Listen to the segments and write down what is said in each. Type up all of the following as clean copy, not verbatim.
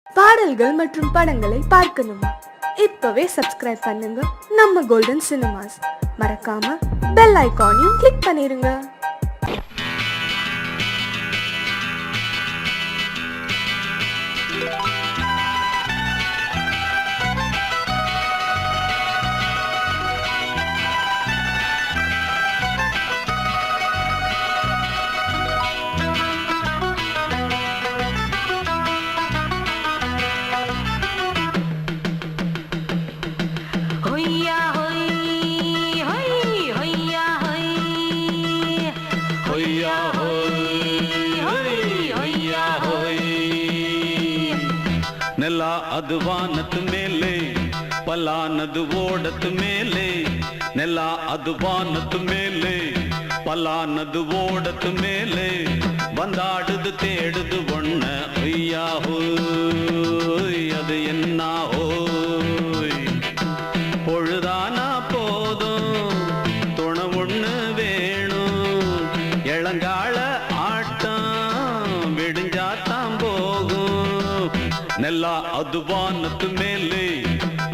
பாடல்கள் மற்றும் படங்களை பார்க்கணுமா? இப்பவே சப்ஸ்கிரைப் பண்ணுங்க நம்ம கோல்டன் சினிமாஸ். மறக்காம பெல் ஐகானையும் கிளிக் பண்ணிருங்க. ನೆಲ ಅದು ವಾನದ ಮೇಲೆ ಪಲಾನದು ಓಡದ ಮೇಲೆ ನೆಲ ಅದು ವಾನದ ಮೇಲೆ ಪಲಾನದು ಓಡದ ಮೇಲೆ ಬಂದಾಡುದು தேடுது ஒண்ண ஐயா ஹோய் அது என்ன ஹோய் பொழுதானா போதும் துணை ஒண்ணு வேணும் இளங்கால ஆட்டம் விடிஞ்சாத்தான் போகும் ನೆಲ ಅದು ವಾನದ ಮೇಲೆ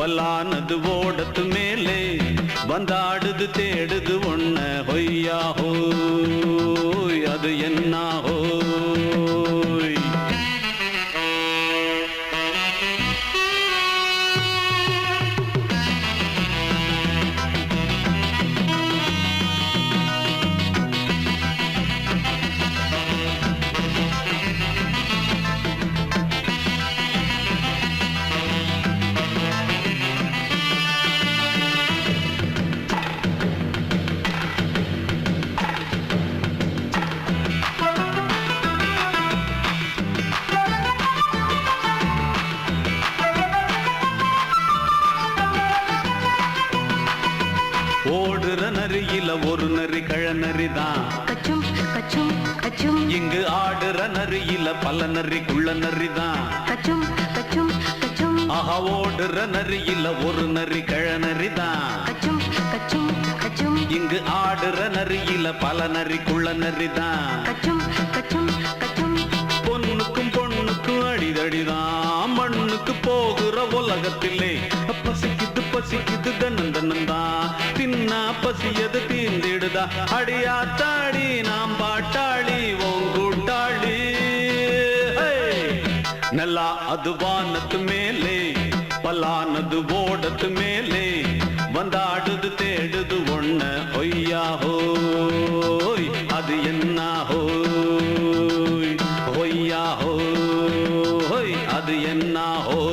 ಪಲಾನದು ಓಡದ ಮೇಲೆ ಬಂದಾಡುದು தேடுது ஒண்ண ಹೊಯ್ಯಾ ಹೋಯ್ ಅದು என்ன ಹೋಯ್ ஓடுற நரியில ஒரு நரி கழநரிதான் கச்சும் கச்சும் கச்சும் இங்கு ஆடுற நரியில பல நரி குள்ள நரிதான் கச்சும் கச்சும் கச்சும் ஆஹா ஓடுற நரியில ஒரு நரி கழநரிதான் கச்சும் கச்சும் கச்சும் இங்கு ஆடுற நரியில பல நரி குள்ள நரிதான் கச்சும் கச்சும் கச்சும் பொண்ணுக்கும் பொண்ணுக்கும் அடிதடிதான் மண்ணுக்கு போகிற உலகத்திலே பசிக்குது பசிக்குது தன்னந்தனந்தான் தின்னா பசியது தீந்திடுதா அடியாத்தாடி நாம் பாட்டாளி ஓங்கூட்டாளி ನೆಲ ಅದು ವಾನದ ಮೇಲೆ ಪಲಾನದು ಓಡದ ಮೇಲೆ ಬಂದಾಡುದು தேடுது ஒண்ண ஒய்யா ஹோய் அது என்ன ஹோய் ஒய்யா ஹோய் அது என்ன ஹோய்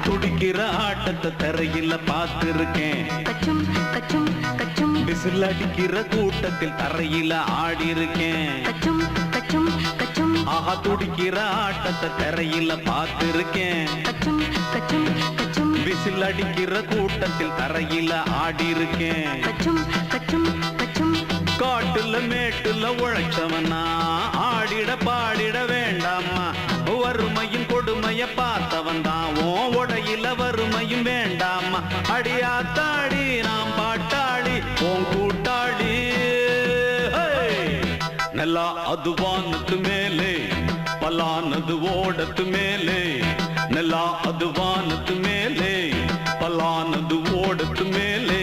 துடிக்கிற ஆட்டத்தை தரையில பார்த்திருக்கேன் கச்சும் கச்சும் கச்சும் விசில் அடிக்கிற கூட்டத்தில் தரையில ஆடி இருக்கேன் கச்சும் கச்சும் கச்சும் ஆஹா துடிக்கிற ஆட்டத்தை தரையில பார்த்திருக்கேன் கச்சும் கச்சும் கச்சும் விசில் அடிக்கிற கூட்டத்தில் தரையில ஆடி இருக்கேன் கச்சும் கச்சும் கச்சும் காட்டுல மேட்டுல உழைச்சவனா ஆடிட பாடிட வேண்டாமா வறுமையின் கொடுமைய பார்த்தவன் தான் ஓ உடையில வறுமையும் வேண்டாமா அடியாத்தாடி நாம் பாட்டாளி ஓன் கூட்டாளி ನೆಲ ಅದು ವಾನದ ಮೇಲೆ ಪಲಾನದು ಓಡದ ಮೇಲೆ ನೆಲ ಅದು ವಾನದ ಮೇಲೆ ಪಲಾನದು ಓಡದ ಮೇಲೆ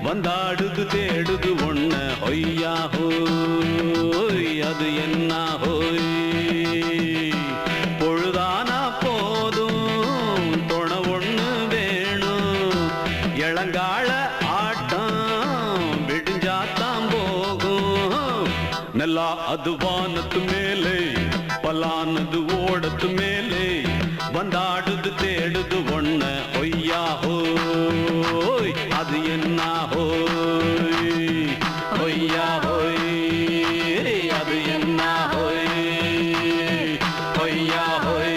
ಬಂದಾಡುದು தேடுது ஒண்ண ஒய்யா ஹோய் அது என்ன ஹோய் பொழுதானா போதும் துணை ஒண்ணு வேணும் இளங்கால ஆட்டம் விடிஞ்சாத்தான் போகும் ನೆಲ ಅದು ವಾನದ ಮೇಲೆ ಪಲಾನದು ಓಡದ ಮೇಲೆ ಬಂದಾಡುದು தேடுது ஒண்ண ஒய்யா ஹோய் அது என்ன ஹோய் ஒய்யா ஹோய் அது என்ன ஹோய் ஒய்யா ஹோய்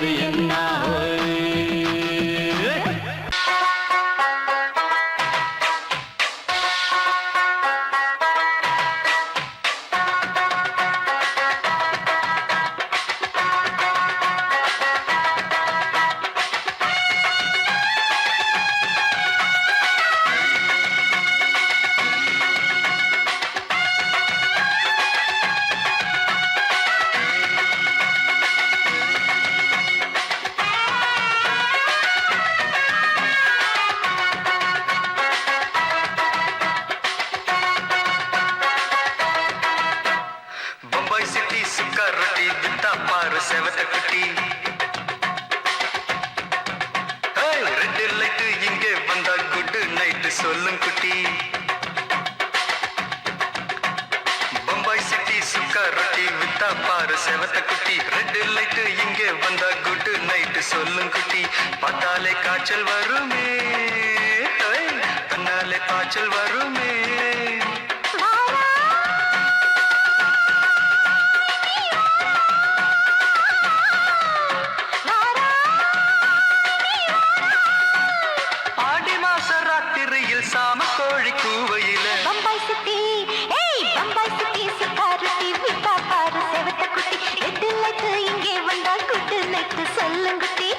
அது என்ன செவத்த குட்டி ரெட் லைட் இங்கே வந்தா குட் நைட் சொல்லும் குட்டி பம்பாய் சிட்டி சுக்கா ரொட்டி வித்தா பாரு செவத்த குட்டி ரெட் லைட் இங்கே வந்தா குட் நைட் சொல்லும் குட்டி பார்த்தாலே காய்ச்சல் வருமே தன்னாலே காய்ச்சல் வருமே சாம கோழி கூவையில பம்பாய் சிட்டி பம்பாய் சிட்டி சிக்காரத்தி விட்டா பாரு செவத்த குட்டி ரெட் லைட் இங்கே வந்தா குட் நைட் சொல்லுங்குட்டி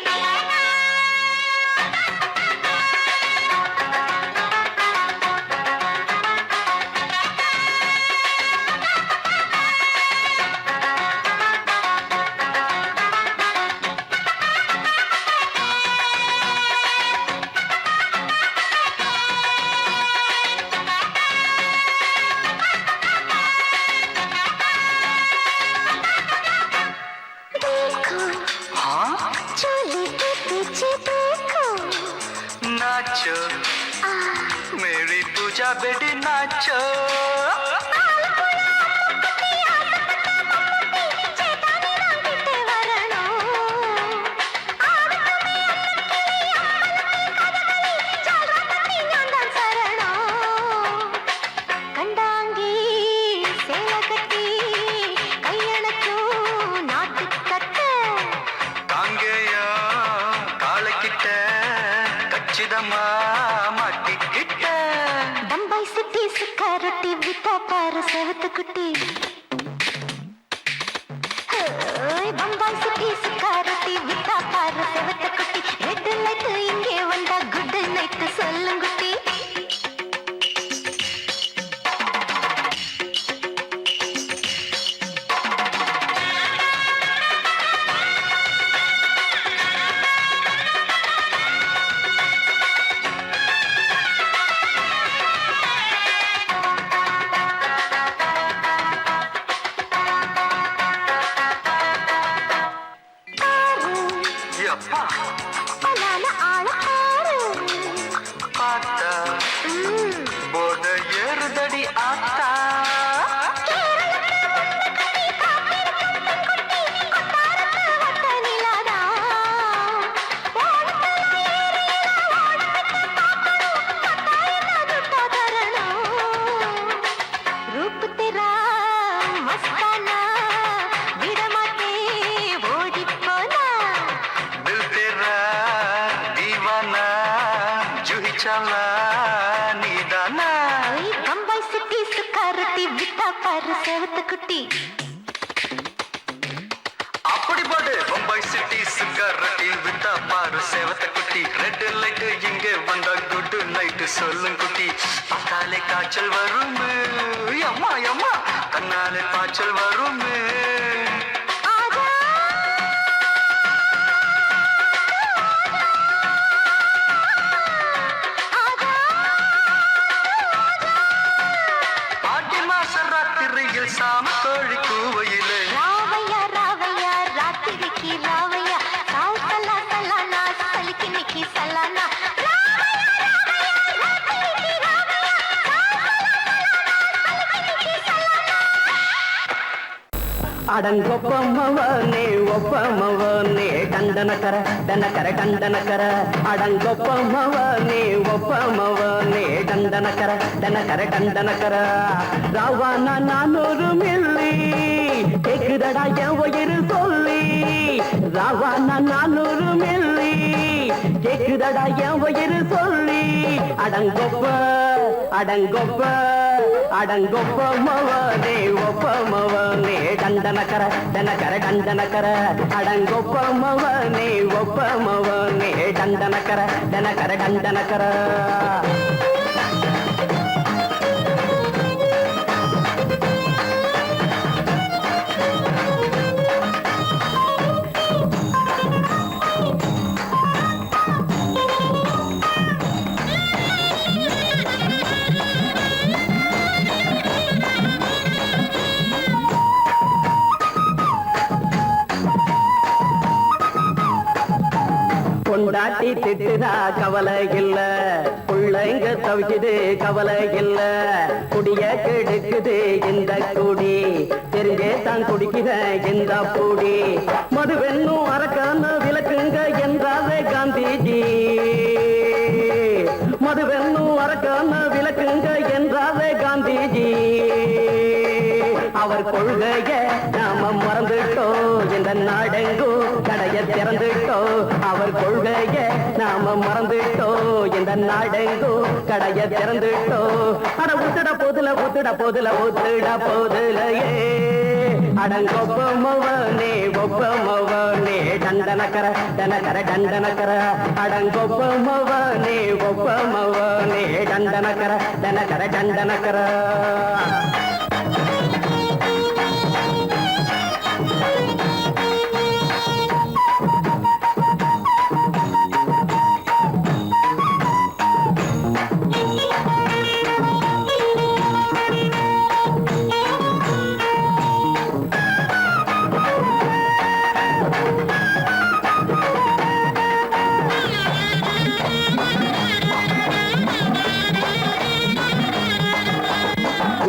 नाचो मेरी पूजा बेटी नाचो பம்பாய் சிட்டி சிக்காரத்தி விட்டா பாரு செவத்த குட்டி பம்பாய் சிட்டி சிக்காரத்தி விட்டா பாரு செவத்த குட்டி ரெட் லைட் இங்கே வந்தா குட் நைட் சொல்லுங்குட்டி போத ஏறுதடி ஆத்தா रूप तेरा मस्ताना विडमाते ओडी पोना दिल तेरा दीवाना जूही चला नीदाना बम्बई सिटी सुकारती विटा पर सेवत कुटी அப்படி போடு பம்பாய் சிட்டி சிகரெட்டி விட்டா பாரு சேவத்த குட்டி ரெட் லைட் இங்கே வந்தா குட் நைட் சொல்லும் குட்டி பார்த்தாலே காய்ச்சல் வருமே அம்மா அம்மா தன்னாலே காய்ச்சல் வருமே ஆடி மாச ராத்திரியில் சாம கோழி கூவையிலே ராவையா ராவையா ராத்திரிக்கு ராவையா சாவு சலா சலானா சலிக்கு நிக்கி சலானா ಅಡಂಗೊಪ್ಪಮ್ಮವನೇ ಒಪ್ಪಮ್ಮವನೇ ಡಂಡನಕರ ಡನಕರ ಡಂಡನಕರ ಅಡಂಗೊಪ್ಪಮ್ಮವನೇ ಒಪ್ಪಮ್ಮವನೇ ಡಂಡನಕರ ಡನಕರ ಡಂಡನಕರ ராவான 400 மில்லி கேக்குதடா என் உயிர் சொல்லி ராவானா 400 மில்லி கேக்குதடா என் வயிறு சொல்லி அடங்கொப்ப அடங்கொப்ப அடங்கொப்ப மவனே ஒப்ப மவனே டண்டனக்கர டனக்கர டண்டனக்கர அடங்கொப்ப மவனே ஒப்ப மவனே டண்டனக்கர டனக்கர டண்டனக்கர பொண்டாட்டி திட்டுதா கவலை இல்ல புள்ளைங்க தவிக்குது கவலை இல்ல குடிய கெடுக்குது இந்த குடி தெரிஞ்சே தான் குடிக்கிற இந்த பூடி மதுவென்னும் அரக்கான விளக்குங்க என்றாவே காந்திஜி மதுவென்னும் அரக்கான விளக்குங்க என்றாவே காந்திஜி அவர் கொள்கைய நாம மறந்துட்டோம் இந்த நாடெங்கும் கடைய திறந்துட்டோம் அவர் கொள்கைய நாம மறந்துட்டோம் இந்த நாடெங்கும் கடைய திறந்துட்டோம் அட ஊத்துட போதுல ஊத்துட போதுல ஊத்துட போதுலையே அடங்கொப்ப மவனே ஒப்ப மவனே டண்டனக்கர டனக்கர டண்டனக்கர அடங்கொப்ப மவனே ஒப்ப மவனே டண்டனக்கர டனக்கர டண்டனக்கர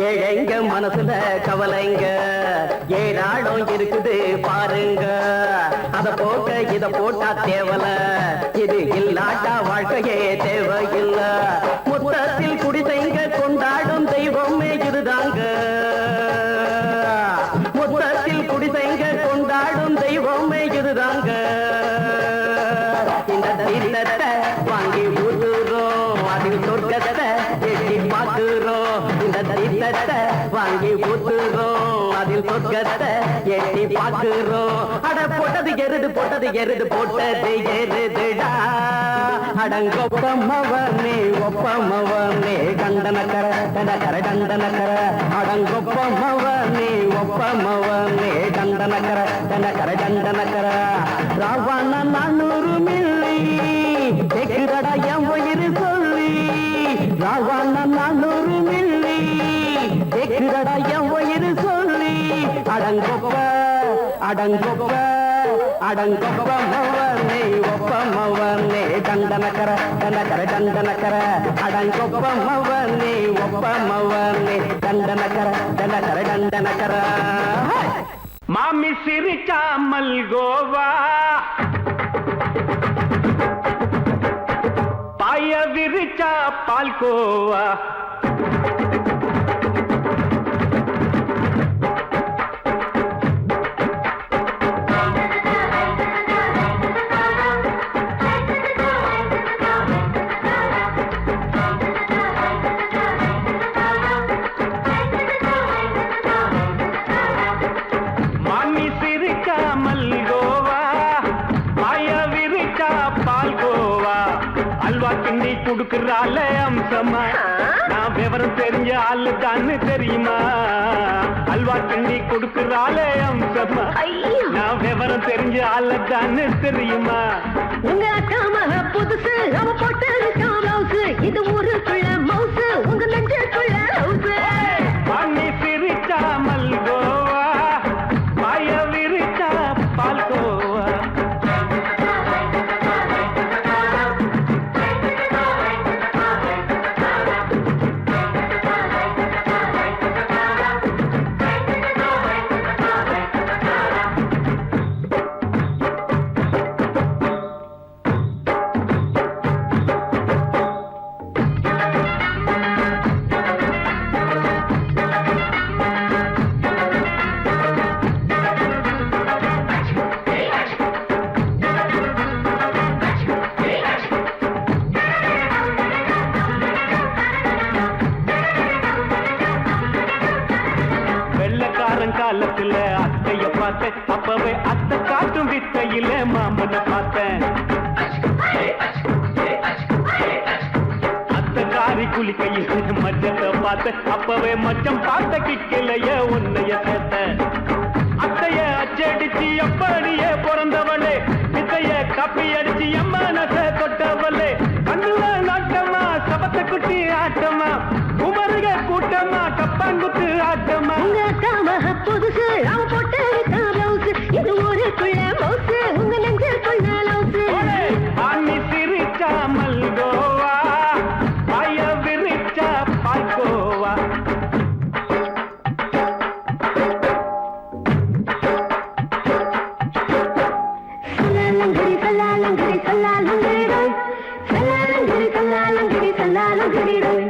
ஏழைங்க மனசுல கவலைங்க ஏராளம் இருக்குது பாருங்க அத போட்ட இத போட்டா தேவல இது இல்லாட்டா வாழ்க்கையே தேவையில்ல மொத்தத்தில் குடிசைங்க கொண்டாடும் தெய்வமே இதுதாங்க மொத்தத்தில் குடிசைங்க கொண்டாடும் தெய்வமே இதுதாங்க இந்த தீர்த்தத்தை வாங்கி ஊத்துறோம் அதில் சொர்க்கத்தை எட்டி பார்க்கிறோம் இந்த தீர்த்தத்தை வாங்கி ஊத்துறோம் அதில் சொர்க்கத்தை எட்டி பார்க்கிறோம் அட போட்டது எருது போட்டது எருதுடா அடங்கொப்பமவனே ஒப்பமவனே கண்டனக்கர டனக்கர டண்டனக்கர அடங்கொப்பமவனே ஒப்பமவனே கண்டனக்கர டனக்கர டண்டனக்கர ராவண 400 மில்லி கேக்குதடா என் வயிறு சொல்லி ராவண 400 மில்லி கேக்குதடா என் வயிறு சொல்லி அடங்கொப்ப அடங்கொப்ப அடங்கொப்ப மவனே ஒப்ப மவனே டண்டனக்கர டனக்கர டண்டனக்கர அடங்கொப்ப மவனே ஒப்ப மவனே டண்டனக்கர டனக்கர டண்டனக்கர மாமி சிரிக்காமல் கோவா பாய விரிச்சா பால்கோவா மாமி சிரிக்காமல் கோவா பாய விரிச்சா பால்கோவா அல்வா கிண்டி குடுக்கறால அம்சமா நான் விவரம் தெரிஞ்ச ஆளு தான்னு தெரியுமா அல்வா கிண்டி குடுக்கறால அம்சமா நான் விவரம் தெரிஞ்ச ஆளு தான்னு தெரியுமா உங்க அக்கா மக புதுசு அவ போட்டு ப்ளவுஸ் இது ஊருக்குள்ள மவுசு உங்க நெஞ்சுக்குள்ள ஹவுஸ் மாமி சிரிக்காமல் கோவா பாய விரிச்சா பால்கோவா குளிக்கையில மாமனை பார்த்தேன். அத்தக்காரி குளிக்கையில மச்சத்தை பார்த்தேன். அப்பவே மச்சம் பார்த்த கிக்கலைய உன்னைய சேர்த்த. அத்தைய அச்சடிச்சு எப்படியே பிறந்தவளே, வித்தைய கப்பி அடிச்சு எம்மனச தொட்டவளே. கண்ணுல நாட்டமா சபத்த குட்டி ஆட்டமா, குமருக கூட்டமா கப்பாங்குத்து ஆட்டமா. உங்க அக்காம புதுசு அவ போட்டு பிளவுஸ், இது ஊருக்குள்ள மவுசு உங்க நெஞ்சுக்குள்ள லவுசு. ஆணி சிரிச்சா மல்கோவா, பாய விரிச்சா பால்கோவா. சல்லாலங்கடி சல்லாலங்கடி சல்லாலங்கடி ரோய், சல்லாலங்கடி சல்லாலங்கடி சல்லாலங்கடி ரோய்.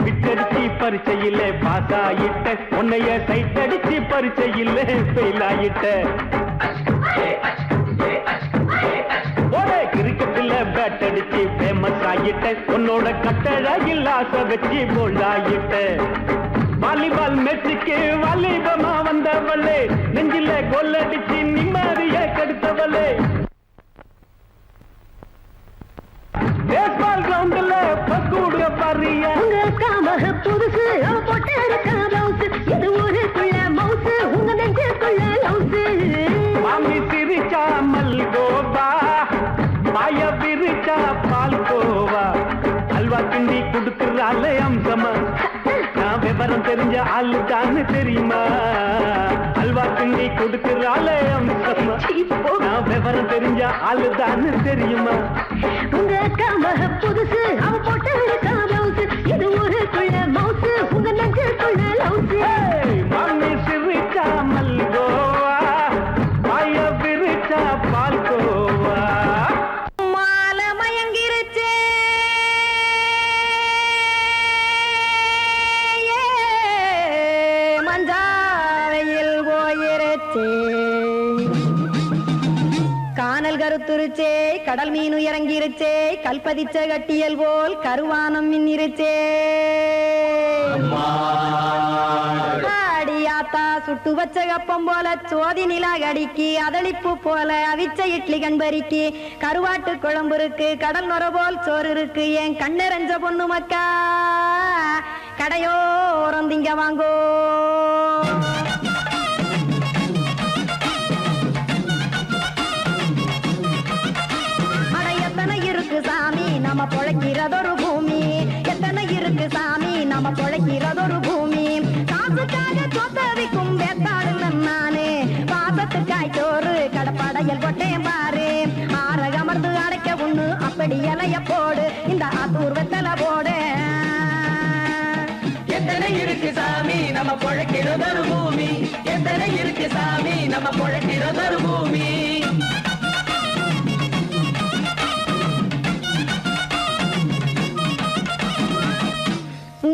விட்டடிச்சு பரிச்சையில பாசாயிட்ட, உன்னைய சைட்டடிச்சு பரிச்சையில ஃபெயிலாயிட்ட. கிரிக்கெட்ல பேட் அடிச்சு ஃபேமஸ் ஆகிட்ட, உன்னோட கட்டழகில் ஆசை வச்சு போல்ட் ஆகிட்ட. வாலிபால் மேட்சுக்கு வாலிபமா வந்தவளே, நெஞ்சில கோல் அடிச்சு நிம்மதிய கெடுத்தவளே. பேஸ்பால் கிரவுண்ட்ல பக்கூட பாரியா. உங்க அக்காம புதுசு அவ போட்டு பிளவுஸ், இது ஊருக்குள்ள மவுசு உங்க நெஞ்சுக்குள்ள லவுசு. மாமி சிரிச்சா மல்கோவா, பாய விரிச்சா பால்கோவா. அல்வா கிண்டி கொடுக்குறாள் அம்சமா, நான் விவரம் தெரிஞ்ச ஆளு தான்னு தெரியுமா. அல்வா கிண்டி கொடுக்குறாள் அம்சமா, நான் விவரம் தெரிஞ்ச ஆளு தான்னு தெரியுமா. உங்க அக்காம புதுசு அவ போட்டு பிளவுஸ், இது ஊருக்குள்ள மவுசு உங்க நெஞ்சுக்குள்ள லவுசு. மாமி சிரிச்சா மல்கோவா, பாய விரிச்சா பால்கோவா. மாலை மயங்கிருச்சே மஞ்சாவையில் போயிருச்சே. கானல் கருத்துருச்சே, கடல் மீன் இறங்கிருச்சே, கல்பதிச்ச கட்டியல் போல் கருவானம் மின்னிருச்சே. ஆடியாத்தா சுட்டு வச்ச கப்பம் போல சோதி நிலா கடிக்கு, அதளிப்பு போல அவிச்ச இட்லி கண்பறிக்கு, கருவாட்டு குழம்பு இருக்கு, கடல் நுர போல் சோறு இருக்கு. என் கண்ணெரஞ்ச பொண்ணு மக்கா கடையோரம் திங்க வாங்கோ. எத்தனை இருக்கு சாமி நம்ம பொழைக்கிறதொரு பூமி, எத்தனை இருக்கு சாமி நம்ம பொழைக்கிறதொரு பூமி. காசுக்காக சொத்தவிக்கும் வேத்தாடு நானு, பாசத்துக்காய் சோறு கடப்படையல் கொட்டேன் பாரு. ஆற அமர்ந்து அடைக்க ஒண்ணு அப்படி இலைய போடு, இந்த ஆத்தூர் வெத்தலை போடு. எத்தனை இருக்கு சாமி நம்ம பொழைக்கிறதொரு பூமி, எத்தனை இருக்கு சாமி நம்ம பொழைக்கிறதொரு பூமி.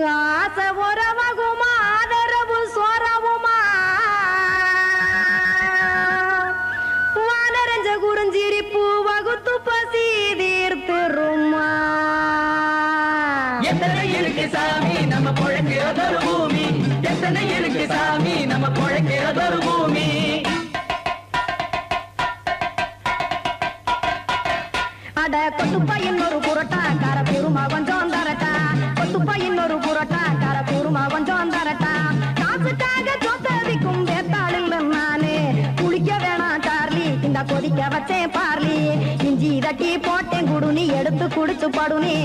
ஆசை உறவகுமா ஆதரவு சோரவுமா, வானரஞ்ச குறிஞ்சிரிப்பு வகுத்து பசி தீர்த்துருமா. எத்தனை இருக்கு சாமி நம்ம பொழைக்கிறதொரு பூமி, எத்தனை இருக்கு சாமி நம்ம பொழைக்கிறதொரு பூமி. அட கொத்துப்பா இன்னொரு புரட்டா கார பெருமா கொஞ்சம் தரட்டா, கொத்துப்பா இன்னொரு புரட்டா கார பெருமா கொஞ்சம் தரட்டா. காசுக்காக சொத்தவிக்கும் வேத்தாளில் நானு, குளிக்க வேணாம் சார்லி இந்த கொதிக்க வச்சேன் பார்லி. இஞ்சி தட்டி போட்டேன் குடுனி, எடுத்து குடிச்சு படுனி.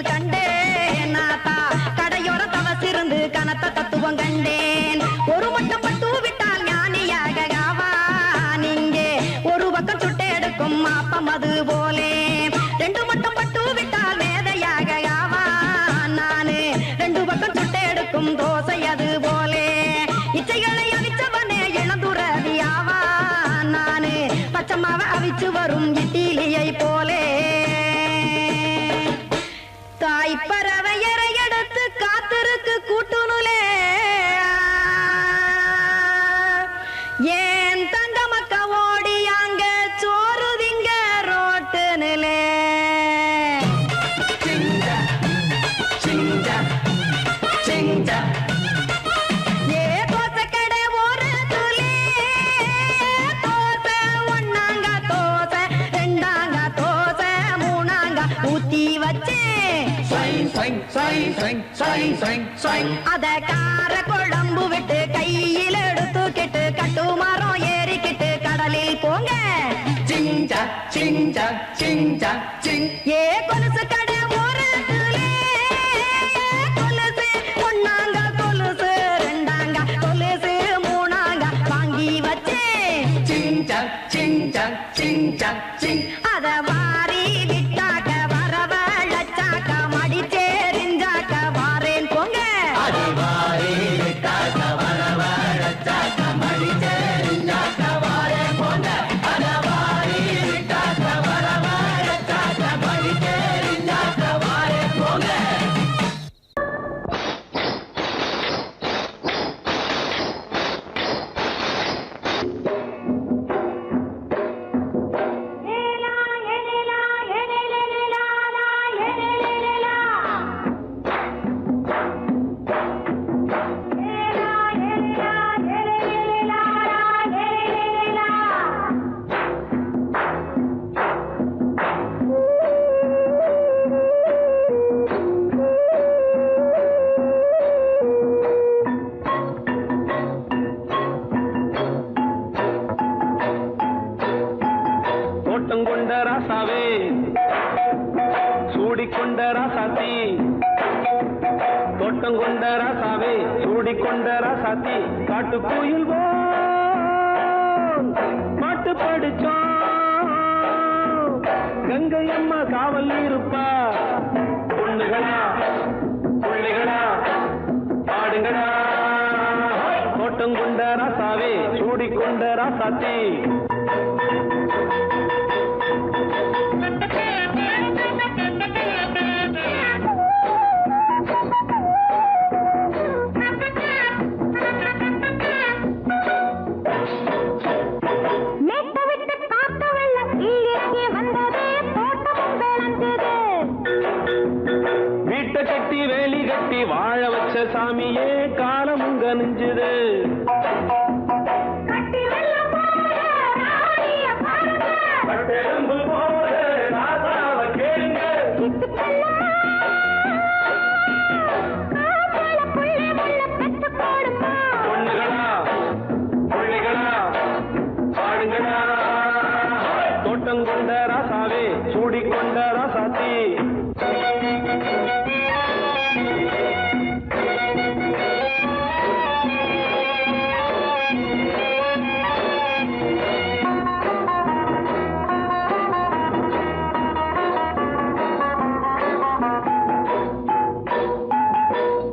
கண்டேன் நாத்தா கடையோர தவசிருந்து கனத்த தத்துவம் கண்டேன். ஒரு மட்டம் பட்டு விட்டால் ஞானியாக நீங்கே, ஒரு பக்கம் சுட்டு எடுக்கும் மாப்பம் அது போலே. ரெண்டு மட்டம் பட்டு விட்டால் மேதையாக நானு, ரெண்டு பக்கம் சுட்டு எடுக்கும் தோசை அது போலே. இச்சைகளை அவிச்சவனே ஏன் தங்க மக்க ஓடியாங்க சோறுதிங்க ரோட்டு நிலே ஏ தோசை கடை ஒரு துளி தோசை ஒன்னாங்க தோசை ரெண்டாங்க தோசை மூணாங்க ஊத்தி வச்சேன் அத கார குழம்பு விட்டு கையில் எடுத்துக்கிட்டு கட்டு மரம் ஏறிக்கிட்டு கடலில் போங்க ஏ கொலுசு கடை ஒரு துளி கொலுசு ஒன்னாங்க கொலுசு ரெண்டாங்க கொலுசு மூணாங்க வாங்கி வச்சேன் அத வாரி விட்டாக்க வரவழைச்சாக்க மடிச்சேரிஞ்சாக்க வாரேன் போங்க கொண்ட ராசாவே சூடிக்கொண்ட ராசாத்தி தோட்டம் கொண்ட ராசாவே சூடிக்கொண்ட ராசாத்தி காட்டு கோயில் பாட்டு படிச்சோம் கங்கை அம்மா காவல் இருப்பா பொண்ணுகளா பிள்ளைகளா பாடுங்களா தோட்டம் கொண்ட ராசாவே சூடிக்கொண்ட ராசாத்தி வீட்டை கட்டி வேலி கட்டி வாழ வச்ச சாமியே காலம் உங்க நெஞ்சுது பொண்ணுகளா பிள்ளைகளா பாடுங்களா தோட்டம் கொண்ட ராசாவே சூடிக்கொண்ட ராசாத்தி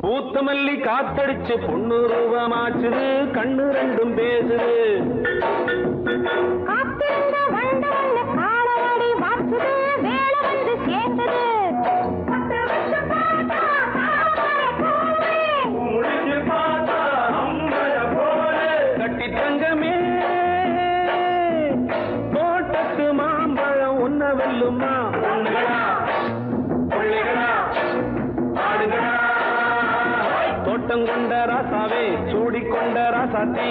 பூத்தமல்லி காத்தடிச்சு பொண்ணு ரூபமாச்சுது கண்ணு ரெண்டும் பேசுது கட்டி தங்கமே தோட்டத்து மாம்பழம் உன்ன வெல்லுமா பொண்ணுகளா பிள்ளைகளா ஆடுகளா தோட்டம் கொண்ட ராசாவே சூடிக்கொண்ட ராசாத்தி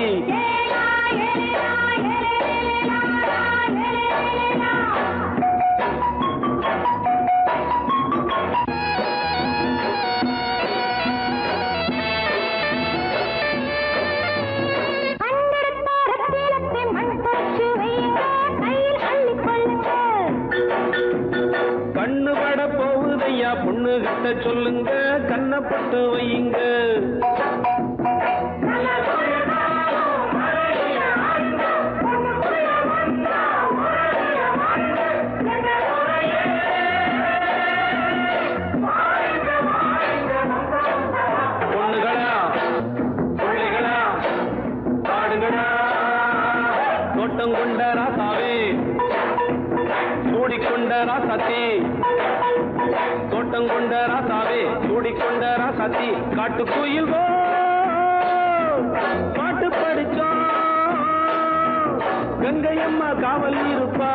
கண்ணு பட போகுதையா பொண்ணு கிட்ட சொல்லுங்க கண்ணப்பட்டு வையுங்க பொண்ணுகளா பிள்ளைகளா பாடுங்களா தோட்டம் கொண்ட ராசாவே சூடிக்கொண்ட ராசாத்தி தோட்டம் கொண்ட ராசாவே சூடிக்கொண்ட ராசாத்தி காட்டு கோயில் பாட்டு படிச்சோம் கங்கையம்மா காவல் இருப்பா.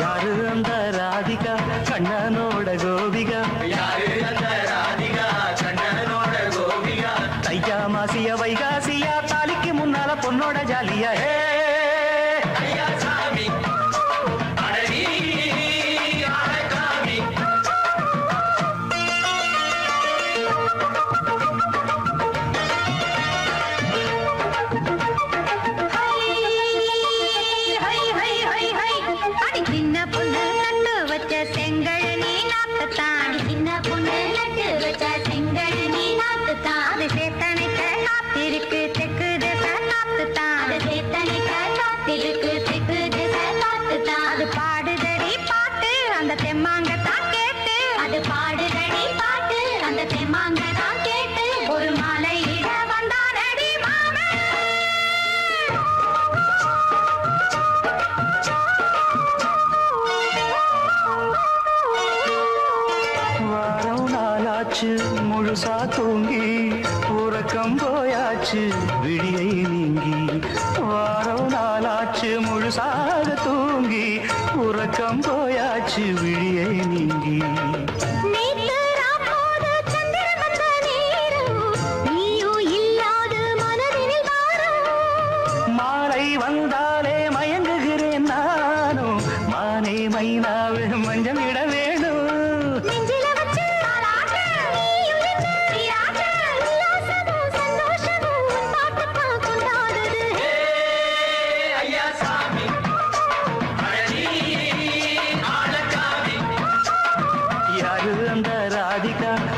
யாரு அந்த ராதிகா கண்ணனோட கோபிகா? தையா மாசிய வைகாசியா தாலிக்கு முன்னால பொண்ணோட ஜாலியா. முழுசா தூங்கி உறக்கம் போயாச்சு விழியை நீங்கி. வாரம் நாளாச்சு முழுசாக தூங்கி உறக்கம் போயாச்சு விழியை நீங்கி. மாலை வந்தாலே மயங்குகிறேன் நானும் மானே மைனாவே மஞ்சள் இட வேணும்.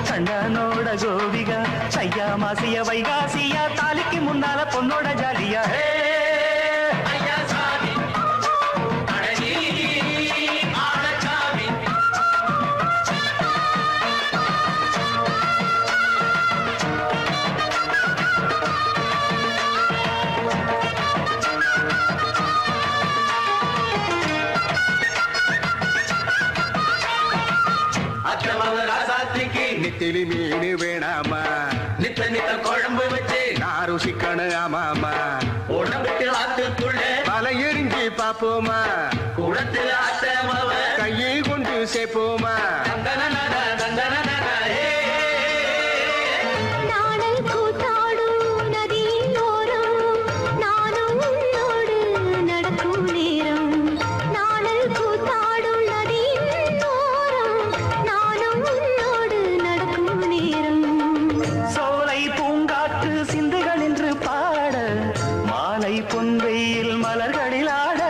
கண்ணனோட கோபிகா தையா மாசிய வைகாசியா தாலிக்கு முன்னால பொண்ணோட ஜாலியா. நெத்திலி மீன் வேணாமா, நித்த நித்த குழம்பு வச்சு நான் ருசிக்கணும் ஆமாமா. உடம்புக்கு ஆத்துக்குள்ள பல எரிஞ்சு பாப்போமா, குடத்துல ஆத்தமாவ கையை கொண்டு சேர்ப்போமா. பொன்வெயில் மலர்களில் ஆட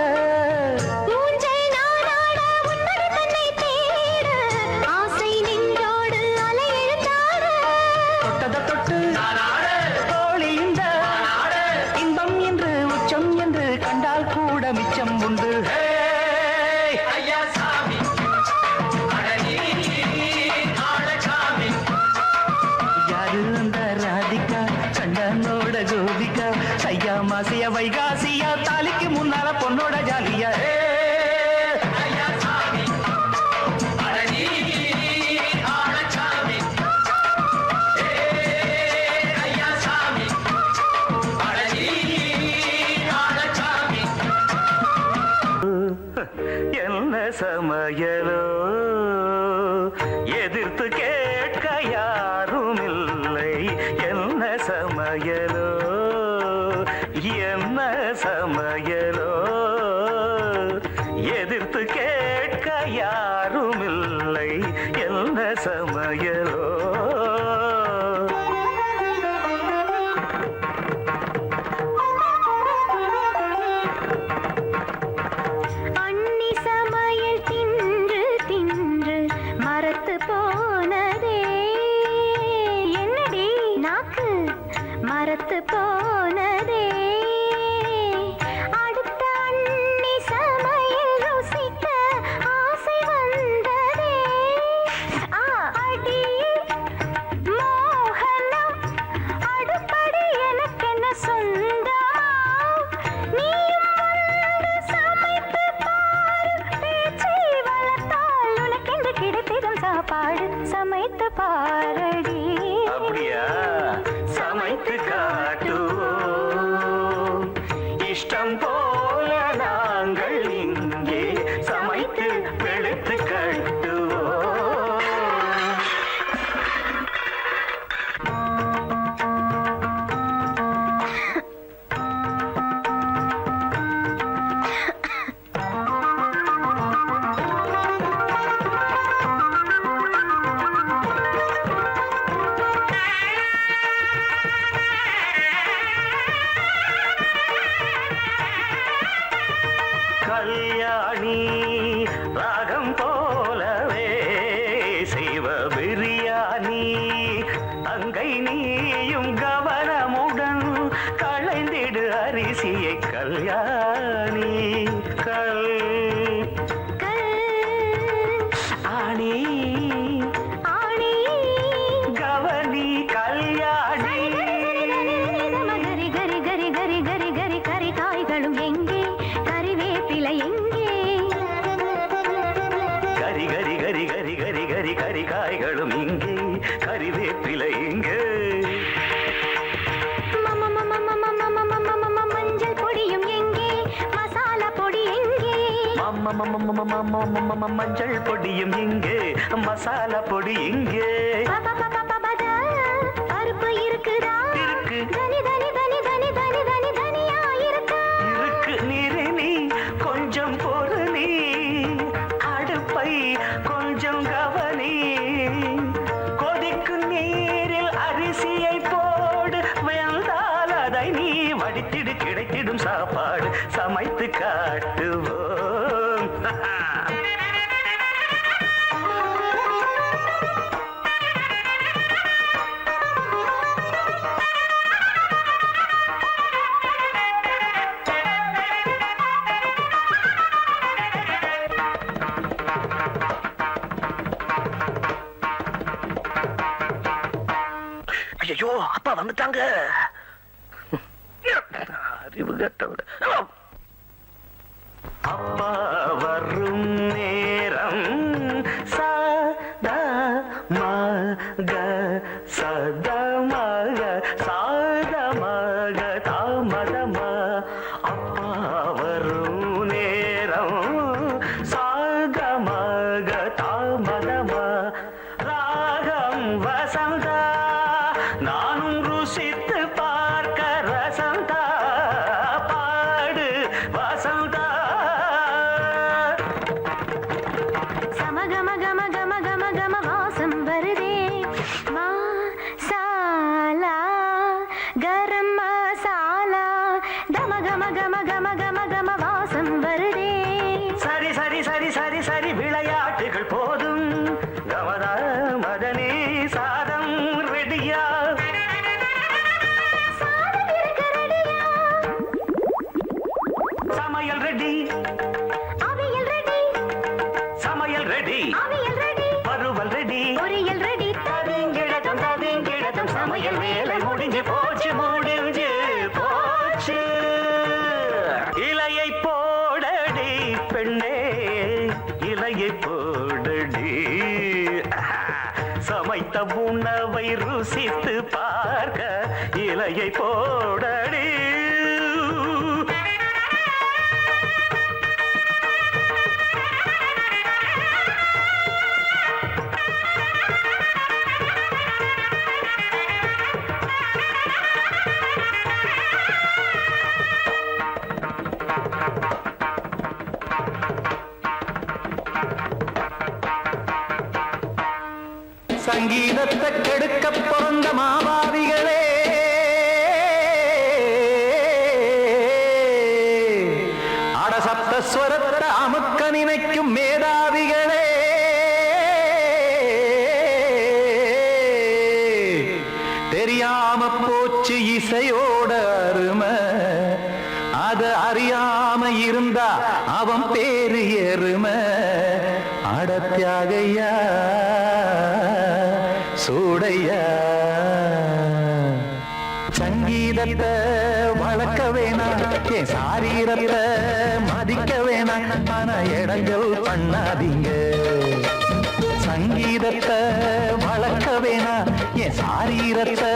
தொட்டத தொட்டு தோழி இந்த இன்பம் என்று உச்சம் என்று கண்டால் கூட மிச்சம் உண்டு. யாரு அந்த ராதிகா கண்ணனோட கோபிகா தையா மாசிய வைகாசியா தாலிக்கு முன்னால பொண்ணோட ஜாலியா. என்ன சமையலோ எதிர்த்து கேட்க யாரும் இல்லை. என்ன சமையலோ என்ன சமையலோ எதிர்த்து கேட்க யாரும் இல்லை. என்ன சமையலோ அண்ணி சமையல் தின்று தின்று மரத்து போன மரத்து போனதே அடுத்த அண்ணி சமையல் ருசிக்க ஆசை வந்ததே அடி மோகனம் அடுப்படி எனக்கென்ன சொந்தமா நீயும் வந்து சமைத்து பாரு பேச்சை வளர்த்தால் உனக்கென்று கிடைத்திடும் சாப்பாடு சமைத்து பாரடி அப்படியா சமைத்து காட்டுவோம் இஷ்டம் போல நாங்கள் இங்கே சமைத்து வெளுத்து கட்டுவோம் கல்யாணி ராகம் போலவே செய்வ பிரியாணி அங்கை நீயும் கவனமுடன் களைந்திடு அரிசியை கல்யாணி ஆணி ஆணி கவனி கல்யாணி கரி கரி கரி கரி கரி கரி கரி காய்களும் எங்கே கறிவேப்பிலை எங்கே கரி கரி கரி கரி கரி கரி கரி காய்களும் இங்கே கறிவேப்பிலை இங்கே மஞ்சள் பொடியும் எங்கே மசாலா பொடி எங்கே மஞ்சள் பொடியும் இங்கே மசாலா பொடி இங்கே பருப்பு இருக்குதா இருக்கு. தனி தனி தனி தனி தனி தனி தனியா இருக்கா இருக்கு நீரு நீ கொஞ்சம் பொறு நீ அடுப்பை கொஞ்சம் கவனி கொதிக்கு நீரில் அரிசியை போடு வெந்தால் அதை நீ வடித்திடு கிடைத்திடும் சாப்பாடு சமைத்து காட்டுவோம் ஐயோ அப்பா வந்துட்டாங்க அறிவு கட்டவங்க அப்பா வரும் நேரம் சதா மக சதா மக சாத மக தாமதம அப்பா வரும் நேரம் சாத மக தாமதம ராகம் வசந்தா நானும் ருசித்து பார்க்க ரசந்தா பாடு வசந்தா சமகம கம கம கம கம வாசம் வருதே மசாலா கரம் மசாலா கம கம கம கம கம கம வாசம் வருதே சரி சரி சரி சரி சரி விளையாட்டுகள் போதும் கமதா மதனே சாதம் ரெடியா சாதம் இருக்க ரெடியா சமையல் ரெடி அவியல் ரெடி சமையல் ரெடி அவியல் ரெடி வறுவல் ரெடி பொரியல் ரெடி தவிங்கிழதும் சமையல் வேலை முடிஞ்சு போச்சு முடிஞ்சு போச்சு இலையை போடடி பெண்ணே இலையை போடடி சமைத்த உணவை ருசித்து பார்க்க இலையை போடடி சங்கீதத்தை கெடுக்க பிறந்த மாபாவிகளே அடசப்தஸ்வரத்தை அமுக்க நினைக்கும் மேதாவிகளே தெரியாம போச்சு இசையோட அருமை அத அறியாம இருந்தா அவன் பேரு எருமை அடத்தியாகையா சூடையா சங்கீதத்தை வளர்க்க வேணாம் என் சாரீரத்தை மதிக்க வேணாம் ஆனா இடங்கள் பண்ணாதீங்க சங்கீதத்தை வளர்க்க வேணாம் என் சாரீரத்தை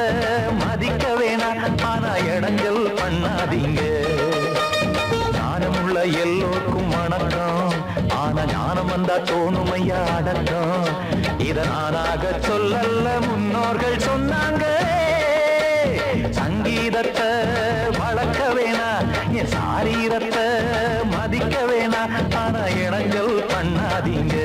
மதிக்க வேணாம் ஆனா இடங்கள் பண்ணாதீங்க ஞானமுள்ள எல்லோருக்கும் வணக்கம் ஆனா ஞானம் வந்தா தோணுமையா அடக்கம் இத நானாக சொல்லல்ல முன்னோர்கள் சொன்னாங்க சங்கீதத்தை வளர்க்க வேணா என் சாரீரத்தை மதிக்க வேணா ஆனா இடங்கள் பண்ணாதீங்க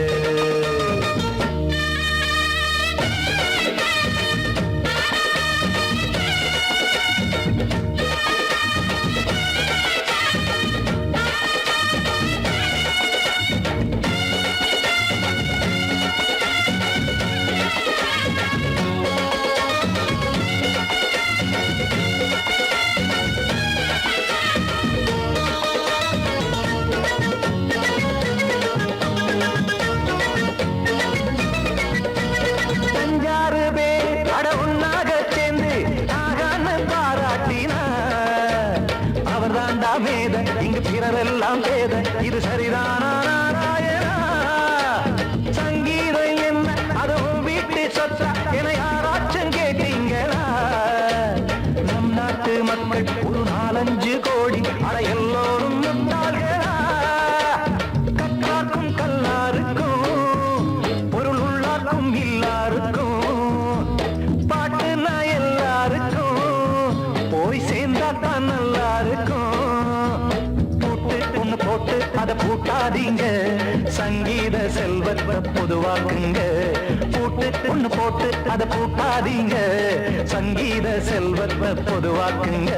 இங்கு பிறரெல்லாம் பேத இது சரிதானா நாராயணா சங்கீதம் என்ன அதுவும் வீட்டு சொத்தா என யாராச்சும் கேட்டீங்களா நம் நாட்டு மக்கள் ஒரு 4-5 கோடி அட எல்லோரும் முட்டாள்களா கற்றாக்கும் கல்லாருக்கும் பொருள் உள்ளார்க்கும் எல்லாருக்கும் பாட்டுனா எல்லாருக்கும் போய் சேர்ந்தா தான் நல்லா இருக்கும் போட்டு அதை பூட்டாதீங்க சங்கீத செல்வத்தை பொதுவாக்குங்க பூட்டு ஒண்ணு போட்டு அதை பூட்டாதீங்க சங்கீத செல்வத்தை பொதுவாக்குங்க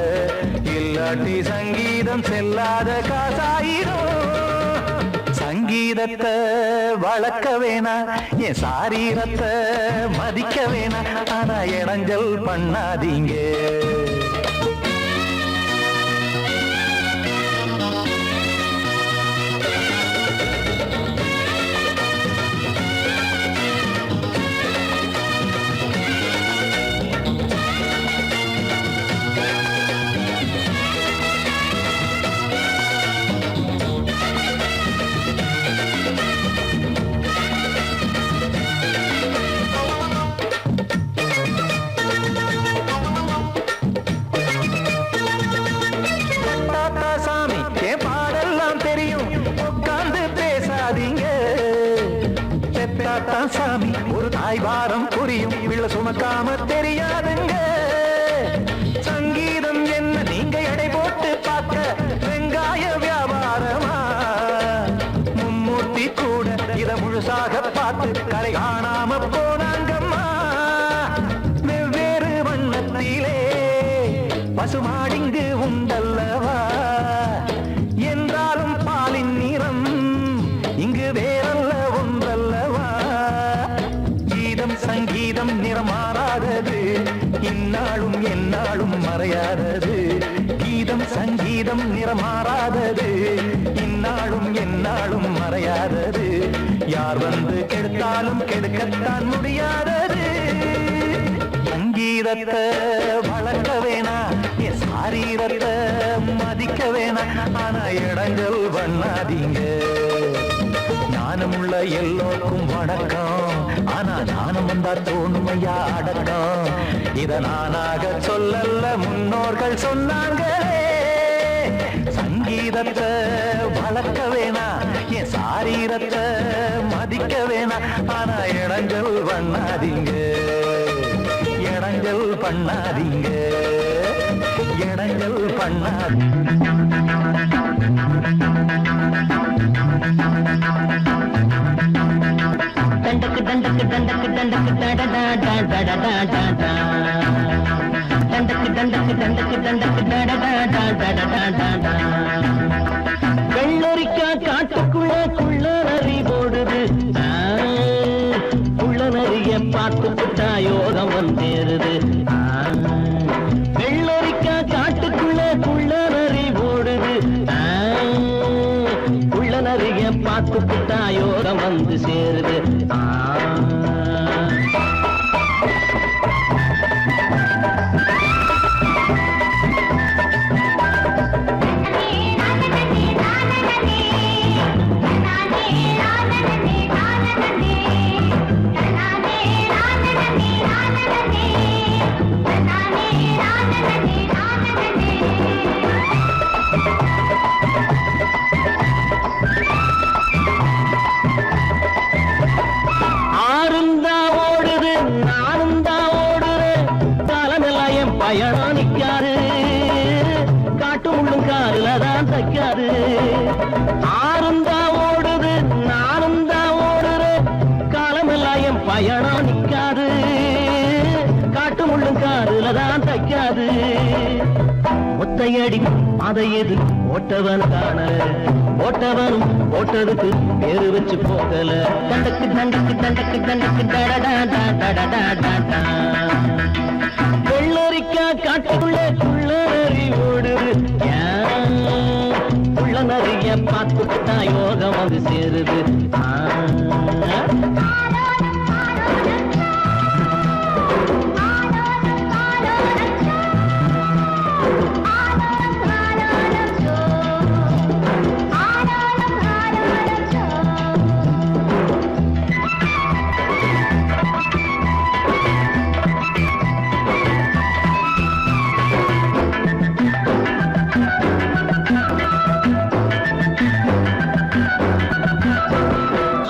இல்லாட்டி சங்கீதம் செல்லாத காசாயிரும் சங்கீதத்தை வளர்க்க வேணா என் சாரீரத்தை மதிக்க வேணா ஆனா இடைஞ்சல் பண்ணாதீங்க சாமி ஒரு தாய் வாரம் புரியும் பிள்ளை சுமக்காம தெரியாதுங்க சங்கீதம் என்ன நீங்க எடை போட்டு பார்க்க வெங்காய வியாபாரமா மும்மூர்த்தி கூட இத முழுசாக பார்த்து கலை காணாம போனாங்கம்மா வெவ்வேறு வண்ணத்திலே பசுமாடிங்கு உண்டல்லவா என்றாலும் பாலின் நிறம் இங்கு வேறல்ல ஒன்றல்லவா சங்கீதம் நிறமாறாதது இந்நாளும் எந்நாளும் மறையாதது கீதம் சங்கீதம் நிறமாறாதது இந்நாளும் எந்நாளும் மறையாதது யார் வந்து கெடுத்தாலும் கெடுக்கத்தான் முடியாதது சங்கீதத்தை வளர்க்க வேணா என் சாரீரத்தை மதிக்க வேணா ஆனா இடங்கள் பண்ணாதீங்க ஞானமுள்ள எல்லோருக்கும் வணக்கம் ஆனா ஞானம் வந்தா தோணுமையா அடக்கம் இத நானாக சொல்லல்ல முன்னோர்கள் சொன்னாங்களே சங்கீதத்தை வளர்க்க வேணா என் சாரீரத்தை மதிக்க வேணா ஆனா இடங்கள் பண்ணாதீங்க இடங்கள் பண்ணாதீங்க இடங்கள் பண்ணாதீங்க தண்டக்கு தண்டக்கு தண்டக்கு தண்டக்கு தடடா டடடா டடடா தண்டக்கு தண்டக்கு தண்டக்கு தண்டக்கு தடடா டடடா டடடா வெள்ளரிக்கா காட்டுக்குள்ள குள்ள நரி போடுது குள்ள நரிய பார்த்து யோகம் வந்தேருது வந்து சேருது. ஆறுந்தா ஓடுது நானும் தான் ஓடுறேன், காலமெல்லாம் என் பயணம் நிக்காது, காட்டு முள்ளும் காலில தான் தைக்காது. ஆறுந்தா ஓடுது நானும் தான் ஓடுறேன், காலமெல்லாம் என் பயணம் நிக்காது, காட்டு முள்ளும் காலில தான் தைக்காது. ஒத்தையடி அதை எது ஓட்டவன் காணல, ஓட்டவனும் ஓட்டதுக்கு பேரு வச்சு போகல. தண்டக்கு தண்டக்கு தண்டக்கு தண்டக்கு டடடா வெள்ளரிக்கா காட்டுக்குள்ள குள்ள நரி ஓடுது, உள்ள நரிய பார்த்துக்கிட்டா யோகம் வந்து சேருது.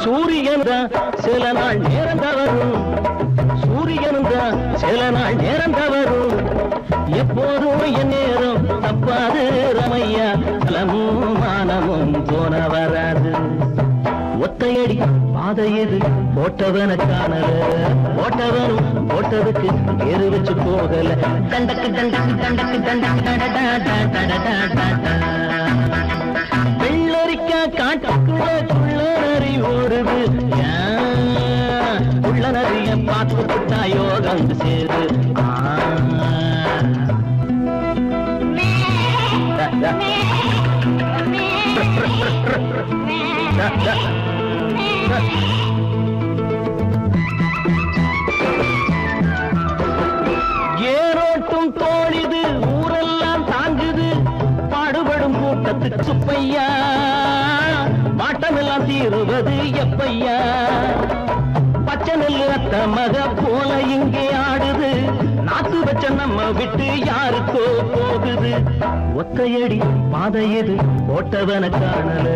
சூரியன்தான் சில நாள் நேரம் தவறும், சூரியனும் சில நாள் நேரம் தவறும், எப்போதும் என் நேரம் தப்பாது ரமையா, பலமும் மானமும் போன வராது. ஒத்தையடி பாதை எது போட்டவன காணல, போட்டவனும் போட்டதுக்கு பேரு வச்சு போகல. தண்டக்கு தண்டக்கு தண்டக்கு தண்டக்கு வெள்ளரிக்கா காட்டுக்குள்ள குள்ள நரி ஓடுது, உள்ள நரிய பார்த்துக்கிட்டா யோகம் சேரு. ஏரோட்டும் தோழிது ஊரெல்லாம் தாங்குது, பாடுபடும் கூட்டத்துக்கு சுப்பையா, மாட்டமெல்லாம் தீருவது எப்பையா. பச்சை நெல்லு அத்த மக போல இங்கே ஆடுது, நாத்து வச்ச நம்ம விட்டு யாருக்கோ போகுது. ஒத்தையடி பாதை எது போட்டவன காணல,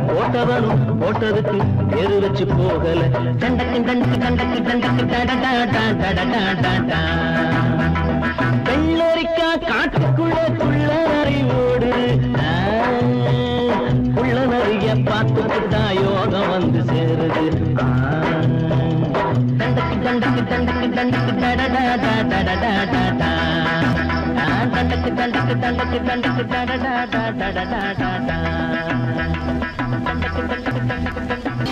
போட்டவனும் போட்டதுக்கு பேரு வச்சு போகல. கண்டக்கு கண்டக்கு கண்டக்கு கண்டக்கு டடடா வெள்ளரிக்கா காட்டுக்குள்ள குள்ள நரி ஓடுது, உள்ள நரிய பார்த்துக்கிட்டா யோகம் வந்து சேருது. தண்டக்கு தண்டக்கு தண்டக்கு தண்டக்கு டடடா தண்டக்கு தண்டக்கு தண்டக்கு தண்டக்கு டடடா தண்டக்கு தண்டக்கு தண்டக்கு தண்டக்கு.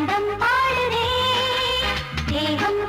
ஆனந்தம் பாடுதே தேகம்